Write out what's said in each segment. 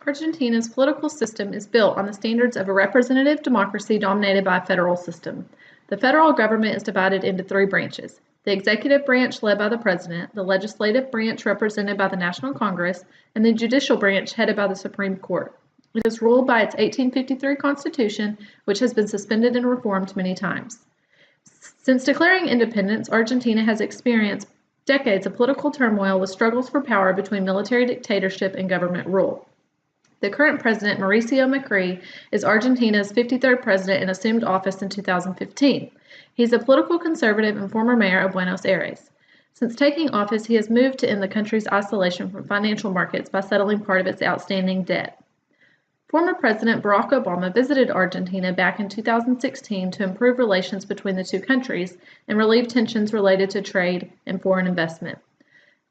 Argentina's political system is built on the standards of a representative democracy dominated by a federal system. The federal government is divided into three branches: the executive branch led by the president, the legislative branch represented by the National Congress, and the judicial branch headed by the Supreme Court. It is ruled by its 1853 Constitution, which has been suspended and reformed many times. Since declaring independence, Argentina has experienced decades of political turmoil with struggles for power between military dictatorship and government rule. The current president, Mauricio Macri, is Argentina's 53rd president and assumed office in 2015. He's a political conservative and former mayor of Buenos Aires. Since taking office, he has moved to end the country's isolation from financial markets by settling part of its outstanding debt. Former President Barack Obama visited Argentina back in 2016 to improve relations between the two countries and relieve tensions related to trade and foreign investment.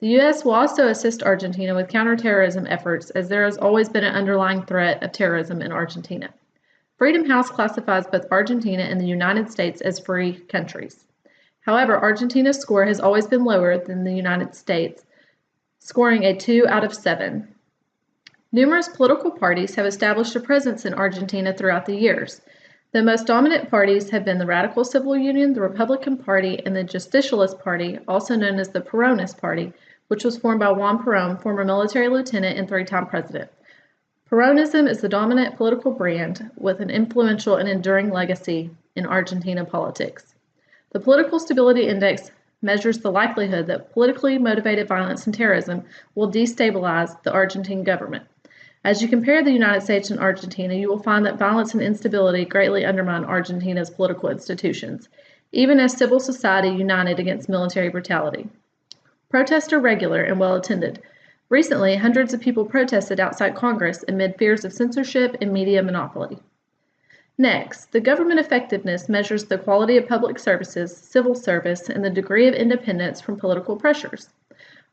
The U.S. will also assist Argentina with counterterrorism efforts, as there has always been an underlying threat of terrorism in Argentina. Freedom House classifies both Argentina and the United States as free countries. However, Argentina's score has always been lower than the United States, scoring a 2 out of 7. Numerous political parties have established a presence in Argentina throughout the years. The most dominant parties have been the Radical Civil Union, the Republican Party, and the Justicialist Party, also known as the Peronist Party, which was formed by Juan Perón, former military lieutenant and three-time president. Peronism is the dominant political brand with an influential and enduring legacy in Argentina politics. The Political Stability Index measures the likelihood that politically motivated violence and terrorism will destabilize the Argentine government. As you compare the United States and Argentina, you will find that violence and instability greatly undermine Argentina's political institutions, even as civil society united against military brutality. Protests are regular and well attended. Recently, hundreds of people protested outside Congress amid fears of censorship and media monopoly. Next, the government effectiveness measures the quality of public services, civil service, and the degree of independence from political pressures.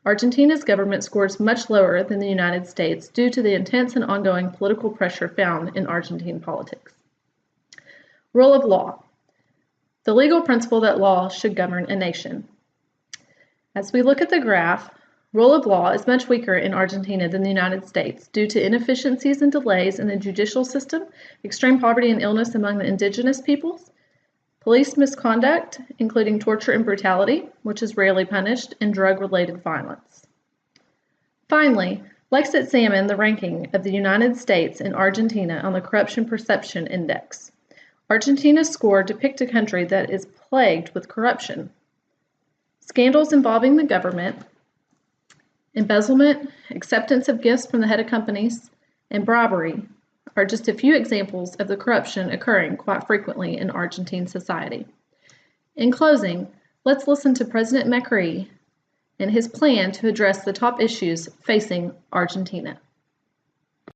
Argentina's government scores much lower than the United States due to the intense and ongoing political pressure found in Argentine politics. Rule of law. The legal principle that law should govern a nation. As we look at the graph, rule of law is much weaker in Argentina than the United States due to inefficiencies and delays in the judicial system, extreme poverty and illness among the indigenous peoples, police misconduct, including torture and brutality, which is rarely punished, and drug-related violence. Finally, let's examine the ranking of the United States and Argentina on the Corruption Perception Index. Argentina's score depicts a country that is plagued with corruption. Scandals involving the government, embezzlement, acceptance of gifts from the head of companies, and bribery are just a few examples of the corruption occurring quite frequently in Argentine society. In closing, let's listen to President Macri and his plan to address the top issues facing Argentina.